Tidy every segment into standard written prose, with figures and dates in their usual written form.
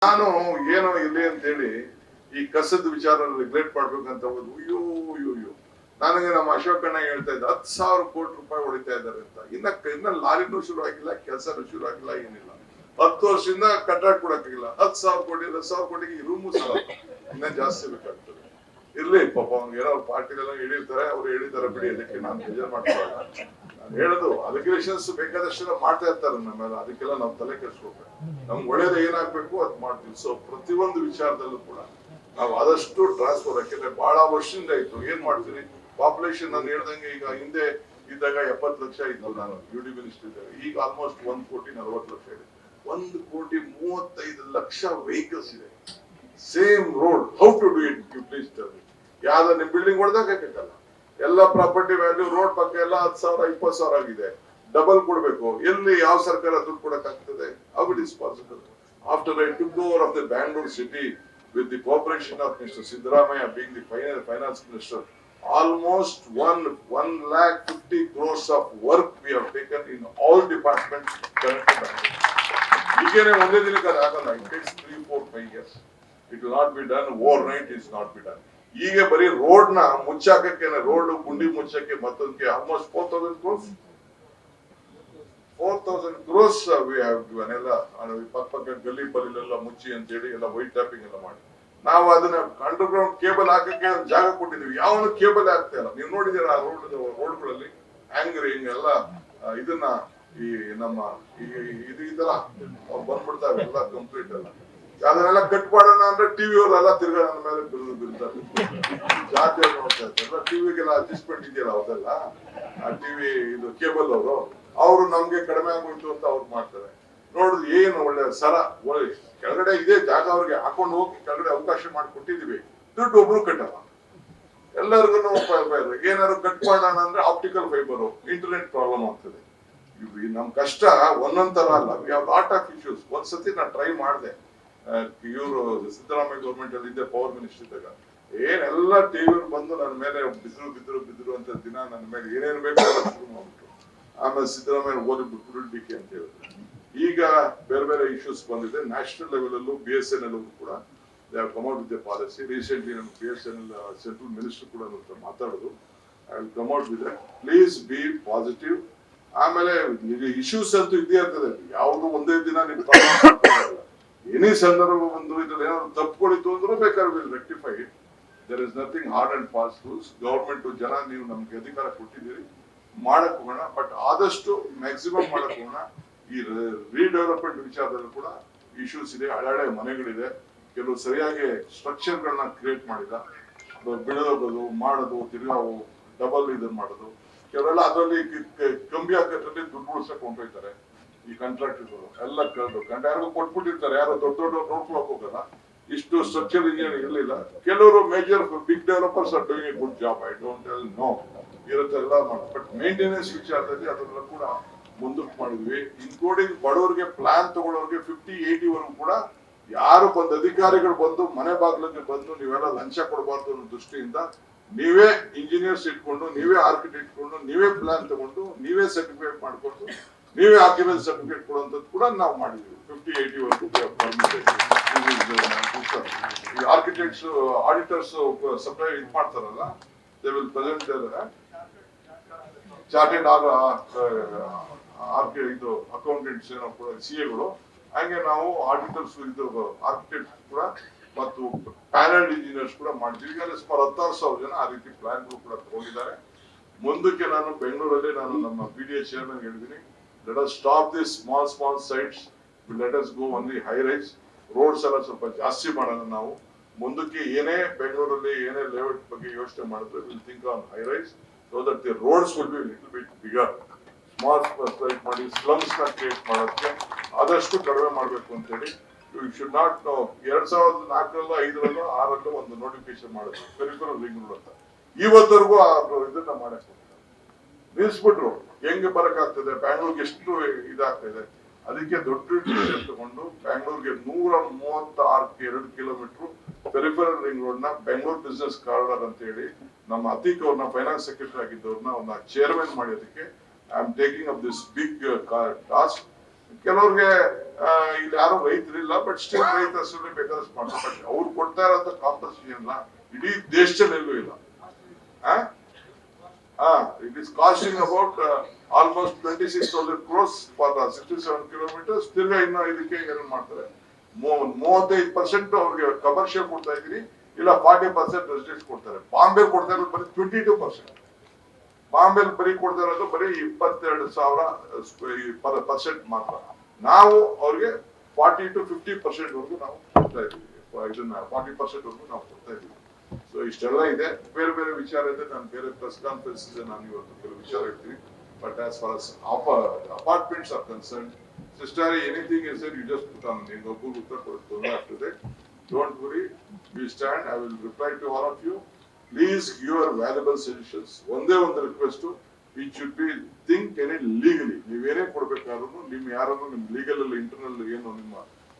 ನಾನು ಏನೋ ಇಲ್ಲಿ ಅಂತ ಹೇಳಿ ಈ ಕಸದ ವಿಚಾರ ರೆಗ್ಯುಲೇಟ್ ಮಾಡ್ಬೇಕಂತ ಹೋದ್ರು ಅಯ್ಯೋ ನನಗೆ ನಮ್ಮ ಅಶೋಕಣ್ಣ ಹೇಳ್ತಾ ಇದ್ದ 10,000 ಕೋಟಿ ರೂಪಾಯಿ ಹೊಡಿತಾ ಇದ್ದಾರೆ ಅಂತ. ಇನ್ನ ಲಾರಿನೂ ಶುರು ಆಗಿಲ್ಲ, ಕೆಲಸನೂ ಶುರು ಆಗಿಲ್ಲ, ಏನಿಲ್ಲ. 10 ವರ್ಷದಿಂದ ಕಾಂಟ್ರಾಕ್ಟ್ ಕೊಡಕ್ಕಾಗಿಲ್ಲ. 10,000 ಕೋಟಿ 10,000 ಕೋಟಿಗೆ ಈ ರೂಮು ಸಾಲ ಇನ್ನ ಜಾಸ್ತಿ ಬೇಕಾಗ್ತದೆ. ಇರ್ಲಿ ಪಾಪ ಅವ್ನಿಗೆ ಏನೋ ಪಾರ್ಟಿಗೆಲ್ಲ ಹೇಳಿರ್ತಾರೆ, ಅವ್ರು ಹೇಳಿದಾರೆ ಬಿಡಿ, ಅದಕ್ಕೆ ನಾನು ಬೇಜಾರ್ ಮಾಡ್ಕೊಳ್ಳಲ್ಲ. ನಾನು ಹೇಳುದು ಅಲಿಗೇಷನ್ಸ್ ಬೇಕಾದಷ್ಟು ಮಾಡ್ತಾ ಇರ್ತಾರೆ ನಮ್ಮೆಲ್ಲ, ಅದಕ್ಕೆಲ್ಲ ನಾವು ತಲೆ ಕೆಡಿಸ್ಕೋಬೇಕು. ನಮ್ಗೆ ಒಳ್ಳೇದು ಏನಾಗ್ಬೇಕು ಅದ್ ಮಾಡ್ತೀವಿ. ಸೊ ಪ್ರತಿಯೊಂದು ವಿಚಾರದಲ್ಲೂ ಕೂಡ ನಾವು ಆದಷ್ಟು ಟ್ರಾನ್ಸ್ಫರ್, ಯಾಕೆಂದ್ರೆ ಬಹಳ ವರ್ಷದಿಂದ ಇತ್ತು. ಏನ್ ಮಾಡ್ತೀರಿ, ಪಾಪ್ಯುಲೇಷನ್ ನಾನು ಹೇಳ್ದಂಗೆ ಈಗ ಹಿಂದೆ ಇದ್ದಾಗ 70 ಲಕ್ಷ ಇತ್ತು, ನಾನು ಯುಡಿ ಮಿನಿಸ್ಟರ್ ಇದ್ದಾಗ. ಈಗ ಆಲ್ಮೋಸ್ಟ್ 1,40,40,00,000 ಇದೆ. 1,35,00,000 ವೆಹಿಕಲ್ಸ್ ಇದೆ. Same road, how to do it, you please tell me. ಯಾವ್ದು ನಿಮ್ ಬಿಲ್ಡಿಂಗ್ ಹೊಡೆದಾಗಲ್ಲ, ಎಲ್ಲ ಪ್ರಾಪರ್ಟಿ ವ್ಯಾಲ್ಯೂ ರೋಡ್ ಪಕ್ಕ ಎಲ್ಲ 10,000 20,000 ಆಗಿದೆ. ಡಬಲ್ ಕೊಡ್ಬೇಕು. ಎಲ್ಲಿ ಯಾವ ಸರ್ಕಾರ ದುಡ್ಡು ಕೊಡಕ್ ಆಗ್ತದೆ? How it is possible? After I took over of the Bangalore city with the cooperation of Mr. Siddaramaiah being the finance minister, almost 1,50,000 crores of work we have taken in all departments connected to Bangalore. ಈಗೇನೆ ಒಂದೇ ದಿನಕ್ಕೆ ಆಗಲ್ಲ. It takes 3, 4, 5 years. It will not be done overnight. It is not be done. ಈಗ ಬರೀ road ನ ಮುಚ್ಚಾಕಕ್ಕೆ, road ಗುಂಡಿ ಮುಚ್ಚಕ್ಕೆ ಮತ್ತೊಂದಕ್ಕೆ almost 4,000 crores. 4,000 crores we have given. ಎಲ್ಲ ಪಕ್ಕ ಗಲ್ಲಿ ಬಲಿಲೆಲ್ಲ ಮುಚ್ಚಿ ಅಂತ ಹೇಳಿ ಎಲ್ಲ ವೈಟ್ ಟ್ಯಾಪಿಂಗ್ ಎಲ್ಲ ಮಾಡಿ ನಾವು ಅದನ್ನ ಅಂಡರ್ ಗ್ರೌಂಡ್ ಕೇಬಲ್ ಹಾಕಕ್ಕೆ ಜಾಗ ಕೊಟ್ಟಿದೀವಿ. ಯಾವನು ಕೇಬಲ್ ಆಗ್ತಾ ಇಲ್ಲ. ನೀವು ನೋಡಿದೀರಾ ರೋಡ್ಗಳಲ್ಲಿ ಹ್ಯಾಂಗರಿಂಗ್ ಎಲ್ಲ ಇದನ್ನ ಈ ನಮ್ಮ ಇದು ಇದಲ್ಲ ಬಂದ್ಬಿಡ್ತಾವೆ ಎಲ್ಲ ಕಂಪ್ಲೀಟ್ ಎಲ್ಲ. ಅದನ್ನೆಲ್ಲ ಕಟ್ ಮಾಡೋಣ ಅಂದ್ರೆ ಟಿವಿ ಅವರೆಲ್ಲ ತಿರ್ಗಾ ನನ್ನ ಮೇಲೆ ಬೀಳ್ತಾರೆ. ಜಾತಿ ಅವ್ರು ನೋಡ್ತಾ ಇರ್ತಾರೆ. ಟಿವಿಗೆಲ್ಲ ಅಡ್ಜಸ್ಟ್ಮೆಂಟ್ ಇದೆಯಲ್ಲ ಅವ್ರದೆಲ್ಲ, ಆ ಟಿವಿ ಇದು ಕೇಬಲ್ ಅವರು ನಮ್ಗೆ ಕಡಿಮೆ ಆಗೋಯ್ತು ಅಂತ ಅವ್ರು ಮಾಡ್ತಾರೆ. ನೋಡುದು ಏನು ಒಳ್ಳೆ ಸರ ಕೆಳಗಡೆ ಇದೆ ಜಾಗ, ಅವ್ರಿಗೆ ಹಾಕೊಂಡು ಹೋಗಿ ಕೆಳಗಡೆ ಅವಕಾಶ ಮಾಡಿಕೊಟ್ಟಿದೀವಿ. ದುಡ್ಡು ಒಬ್ರು ಕಟ್ಟಲ್ಲ. ಎಲ್ಲರಿಗೂ ಏನಾದ್ರು ಕಟ್ ಮಾಡೋಣ ಅಂದ್ರೆ ಆಪ್ಟಿಕಲ್ ಫೈಬರ್, ಇಂಟರ್ನೆಟ್ ಪ್ರಾಬ್ಲಮ್ ಆಗ್ತದೆ. ನಮ್ ಕಷ್ಟ ಒಂದೊಂದ್ ತರ ಅಲ್ಲ. We have lot of issues. ಒಂದ್ಸತಿ ನಾನು ಟ್ರೈ ಮಾಡಿದೆ, ಇವರು ಸಿದ್ದರಾಮಯ್ಯ ಗೌರ್ಮೆಂಟ್ ಅಲ್ಲಿ ಇದ್ದೆ, ಪವರ್ ಮಿನಿಸ್ಟರ್ ಇದ್ದಾಗ. ಏನೆಲ್ಲ ಟಿವಿ ಬಂದು ನನ್ನ ಮೇಲೆ ಬಿದ್ರು ಅಂತ ದಿನ ನನ್ನ ಮೇಲೆ ಏನೇನು ಬೇಕು ಶುರು ಮಾಡ್ಬಿಟ್ರು. ಆಮೇಲೆ ಸಿದ್ದರಾಮಯ್ಯ ಓದಿಬಿಟ್ಟು ಡಿಕೆ ಅಂತ ಹೇಳಿದ್ರು. ಈಗ ಬೇರೆ ಬೇರೆ ಇಶ್ಯೂಸ್ ಬಂದಿದೆ. ನ್ಯಾಷನಲ್ ಲೆವೆಲ್ ಅಲ್ಲೂ BSNL ಕೂಡ they have come out with A policy. Recently ನಮ್ಮ BSNL ಸೆಂಟ್ರಲ್ ಮಿನಿಸ್ಟರ್ ಕೂಡ ಮಾತಾಡೋದು, I will come out with that. Please be positive. ಆಮೇಲೆ ಇಶ್ಯೂಸ್ ಅಂತೂ ಇದ್ದೇ ಇರ್ತದೆ. ಯಾವುದು ಒಂದೇ ದಿನ ನಿಮ್ಗೆ ಎನಿ ಸಂದರ್ಭ ಬಂದು ಇದ್ರಲ್ಲಿ ಏನಾದ್ರು ತಪ್ಪುಗಳಿತ್ತು ಅಂದ್ರೂ ಬೇಕಾದ್ರೆ will rectify it. There is nothing hard and fast rules. Government ಜನ ನೀವು ನಮ್ಗೆ ಅಧಿಕಾರ ಕೊಟ್ಟಿದ್ದೀರಿ, ಮಾಡಕ್ ಹೋಗೋಣ. ಬಟ್ ಆದಷ್ಟು ಮ್ಯಾಕ್ಸಿಮಮ್ ಮಾಡಕ್ ಹೋಗೋಣ. ಈ ರೀಡೆವಲಪ್ಮೆಂಟ್ ವಿಚಾರದಲ್ಲೂ ಕೂಡ ಇಶ್ಯೂಸ್ ಇದೆ. ಹಳೆ ಮನೆಗಳಿದೆ, ಕೆಲವು ಸರಿಯಾಗಿ ಸ್ಟ್ರಕ್ಚರ್ ಗಳನ್ನ ಕ್ರಿಯೇಟ್ ಮಾಡಿಲ್ಲ. ಬಿಡೋದು ಮಾಡೋದು, ತಿರ್ಗಾ ಡಬಲ್ ಇದನ್ನ ಮಾಡೋದು. ಕೆಲವೆಲ್ಲ ಅದರಲ್ಲಿ ಕಂಬಿ ಹಾಕೋದ್ರಲ್ಲಿ ದುಡ್ಡು ಉಳಿಸಕ್ ಹೊಂಟೋಯ್ತಾರೆ ಈ ಕಾಂಟ್ರಾಕ್ಟರ್ಗಳು ಎಲ್ಲ. ಯಾರಿಗೂ ಕೊಟ್ಬಿಟ್ಟಿರ್ತಾರೆ, ಯಾರೋ ದೊಡ್ಡ ನೋಡ್ಕೊಳಕ್ ಹೋಗಲ್ಲ. ಇಷ್ಟು ಸ್ಟ್ರಕ್ಚರ್ ಇಂಜಿನಿಯರ್ ಇರಲಿಲ್ಲ. ಕೆಲವರು major big developers are doing a good job. I don't tell no, ಇರುತ್ತೆಲ್ಲ ಮಾಡಿ. ಬಟ್ ಮೇಂಟೆನೆನ್ಸ್ ವಿಚಾರದಲ್ಲಿ ಅದನ್ನೆಲ್ಲ ಕೂಡ ಮುಂದಕ್ಕೆ ಮಾಡಿದ್ವಿ. ಇನ್ಕ್ಲೂಡಿಂಗ್ ಬಡವರಿಗೆ ಪ್ಲಾನ್ ತಗೊಳ್ಳೋರಿಗೆ 50-80 ವರೆಗೂ ಕೂಡ ಯಾರು ಬಂದು ಅಧಿಕಾರಿಗಳು ಬಂದು ಮನೆ ಬಾಗಿಲಿಗೆ ಬಂದು ನೀವೆಲ್ಲ ಲಂಚ ಕೊಡಬಾರ್ದು ಅನ್ನೋ ದೃಷ್ಟಿಯಿಂದ ನೀವೇ ಇಂಜಿನಿಯರ್ಸ್ ಇಟ್ಕೊಂಡು, ನೀವೇ ಆರ್ಕಿಟೆಕ್ಟ್ ಇಟ್ಕೊಂಡು, ನೀವೇ ಪ್ಲಾನ್ ತಗೊಂಡು, ನೀವೇ ಸರ್ಟಿಫಿಕೇಟ್ ಮಾಡ್ಕೊಂಡು, ನೀವೇ ಆಕ್ಯುಪೆನ್ಸಿ ಸರ್ಟಿಫಿಕೇಟ್ ಕೊಡುವಂಥದ್ದು ಕೂಡ ನಾವು ಮಾಡಿದ್ವಿ. 50-80 ವರೆಗೂ ಈ ಆರ್ಕಿಟೆಕ್ಟ್ಸ್ ಆಡಿಟರ್ಸ್ ಸಪ್ಲೈ ಇದು ಮಾಡ್ತಾರಲ್ಲ, ದೇ ವಿಲ್ ಪ್ರೆಸೆಂಟ್ ಚಾರ್ಟೆಡ್ ಇದು ಅಕೌಂಟೆಂಟ್ಸ್ ಏನೋ ಕೂಡ CAಗಳು. ಹಾಗೆ ನಾವು ಆಡಿಟರ್ಸ್ ಇದು ಆರ್ಕಿಟೆಕ್ಟ್ಸ್ ಕೂಡ ಮತ್ತು ಪ್ಯಾನಲ್ ಇಂಜಿನಿಯರ್ಸ್ ಕೂಡ ಮಾಡ್ತೀವಿ. ಈಗಾಗಲೇ ಸುಮಾರು 16,000 ಜನ ಆ ರೀತಿ ಪ್ಲಾನ್ಗಳು ಕೂಡ ತಗೊಂಡಿದ್ದಾರೆ. ಮುಂದಕ್ಕೆ ನಾನು ಬೆಂಗಳೂರಲ್ಲಿ ನಮ್ಮ PDA ಚೇರ್ಮನ್ ಹೇಳಿದ್ದೀನಿ, let us stop this small sites, let us go only high rise. Roads ಎಲ್ಲ ಸ್ವಲ್ಪ ಜಾಸ್ತಿ ಮಾಡೋಣ ನಾವು. ಮುಂದಕ್ಕೆ ಏನೇ ಬೆಂಗಳೂರಲ್ಲಿ ಏನೇ ಲೇಔಟ್ ಬಗ್ಗೆ ಯೋಚನೆ ಮಾಡಿದ್ರೆ will think on high rise, so that the roads will be a little bit bigger. Small site ಮಾಡಿ ಸ್ಲಮ್ಸ್ ನ ಕ್ರಿಯೇಟ್ ಮಾಡೋದಕ್ಕೆ ಆದಷ್ಟು ಕಡಿಮೆ ಮಾಡಬೇಕು ಅಂತ ಹೇಳಿ. You should not know. 2004ರಲ್ಲೋ 5ರಲ್ಲೋ 6ರಲ್ಲೋ ಒಂದು ನೋಟಿಫಿಕೇಶನ್ ಮಾಡಿದ್ರು, ಪೆರಿಫೆರಲ್ ರಿಂಗ್ ರೋಡ್ ಅಂತ. ಇವತ್ತರೆಗೂ ಇದನ್ನ ಮಾಡಕ್ ನಿಲ್ಸ್ಬಿಟ್ರು. ಹೆಂಗೆ ಬರಕಾಗ್ತದೆ? ಬ್ಯಾಂಗ್ಳೂರ್ಗೆ ಎಷ್ಟು ಇದಾಗ್ತಾ ಇದೆ. ಅದಕ್ಕೆ ದೊಡ್ಡ ಡಿಸಿಷನ್ ತಗೊಂಡು ಬ್ಯಾಂಗ್ಳೂರ್ಗೆ 136 2 ಕಿಲೋಮೀಟರ್ ಪೆರಿಫೆರಲ್ ರಿಂಗ್ ರೋಡ್ ನ ಬೆಂಗಳೂರು ಬಿಸ್ನೆಸ್ ಕಾರಿಡಾರ್ ಅಂತ ಹೇಳಿ ನಮ್ಮ ಅತೀಕ್ ಅವ್ರನ್ನ ಫೈನಾನ್ಸ್ ಸೆಕ್ರೆಟರಿ ಆಗಿದ್ದವ್ರನ್ನ ಚೇರ್ಮನ್ ಮಾಡಿ ಅದಕ್ಕೆ I am taking up this big task. ಕೆಲವ್ರಿಗೆ ಇಲ್ಲಿ ಯಾರು ರೈತರಿಲ್ಲ, ಬಟ್ ಸ್ಟಿಲ್ ರೈತ ಹೆಸರಲ್ಲಿ ಬೇಕಾದಷ್ಟು ಮಾಡ್ತಾರೆ. ಬಟ್ ಅವ್ರು ಕೊಡ್ತಾ ಇರೋಂಥ ಕಾಂಪನ್ಸೇಷನ್ ಇಡೀ ದೇಶದಲ್ಲೆಲ್ಲೂ ಇಲ್ಲ. It is costing about almost 26,000 crores for the 67 kilometers. ತಿರ್ಗಾ ಇನ್ನು ಇದಕ್ಕೆ ಏನೇನು ಮಾಡ್ತಾರೆ, 35% ಅವ್ರಿಗೆ ಕಮರ್ಷಿಯಲ್ ಕೊಡ್ತಾ ಇದ್ರಿ, ಇಲ್ಲ 40% ರೆಸಿಡೆನ್ಸ್ ಕೊಡ್ತಾರೆ. ಬಾಂಬೆ ಕೊಡ್ತಾ ಇರೋದು ಬರೀ 22%. ಬಾಂಬೆ ಬರೀ ಕೊಡ್ತಾ ಇರೋದು ಬರೀ 22,000% ಮಾತ್ರ. ನಾವು ಅವ್ರಿಗೆ 40 to 50% ವರೆಗೂ ನಾವು ಕೊಡ್ತಾ ಇದೀವಿ. ಇದನ್ನ 40% ವರೆಗೂ ನಾವು ಕೊಡ್ತಾ ಇದೀವಿ. ಸೊ ಇಷ್ಟೆಲ್ಲ ಇದೆ, ಬೇರೆ ಬೇರೆ ವಿಚಾರ ಇದೆ. ನಾನು ಬೇರೆ ಪ್ರೆಸ್ ಕಾನ್ಫರೆನ್ಸ್ ಇದೆ, ನಾನು ಇವತ್ತು ಕೆಲವು ವಿಚಾರ ಹೇಳ್ತೀನಿ. But as for as apartments are concerned, sister, anything is said, you just put on in Google ಉತ್ತರ ಕೊಡ್ತೀನಿ after that. Don't worry, we stand. I will reply to all of you. Please give your valuable suggestions. ಒಂದೇ ಒಂದು request, it should be think any legally. ನೀವೇನೇ ಕೊಡ್ಬೇಕಾದ್ರೂ ನಿಮ್ ಯಾರನ್ನು ನಿಮ್ legal ಅಲ್ಲಿ internal ಏನು ನಿಮ್ಮ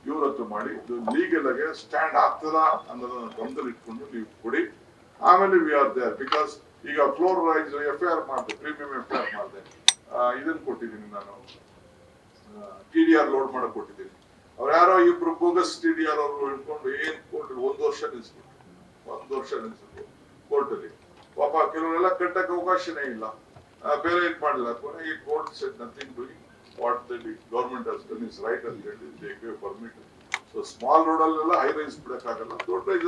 ಇವ್ರ ಹತ್ರ ಮಾಡಿ ಇದು ಲೀಗಲ್ ಆಗಿ ಸ್ಟ್ಯಾಂಡ್ ಆಗ್ತದ ಅನ್ನೋದನ್ನ ಗಮನದಲ್ಲಿ ಇಟ್ಕೊಂಡು ನೀವು ಕೊಡಿ. ಆಮೇಲೆ ವಿ ಆರ್ ದೇರ್. ಬಿಕಾಸ್ ಈಗ ಫ್ಲೋರ್ ರೈಸ್ FIR ಮಾಡಿದೆ, ಪ್ರೀಮಿಯಂ FIR ಮಾಡಿದೆ, ಇದನ್ನ ಕೊಟ್ಟಿದ್ದೀನಿ ನಾನು, TDR ಲೋಡ್ ಮಾಡಕ್ ಕೊಟ್ಟಿದ್ದೀನಿ. ಅವ್ರು ಯಾರೋ ಇಬ್ರು ಬೋಗಸ್ TDR ಅವರು ಹಿಡ್ಕೊಂಡು ಏನ್ ಕೋರ್ಟ್ 1 ವರ್ಷ ನಿಲ್ಸಿದ್ರು ಕೋರ್ಟ್ ಅಲ್ಲಿ. ಪಾಪ ಕೆಲವರೆಲ್ಲ ಕಟ್ಟಕ್ಕೆ ಅವಕಾಶನೇ ಇಲ್ಲ, ಬೇರೆ ಏನ್ ಮಾಡಿಲ್ಲ. ಕೊನೆಗೆ court shed nothing doing what the government has done is right ಅಂತ ಹೇಳಿ they gave permit. So small road ಅಲ್ಲೆಲ್ಲ ಹೈ ರೈಸ್ ಬಿಡಕ್ಕಾಗಲ್ಲ, ದೊಡ್ಡ ರೈಸ್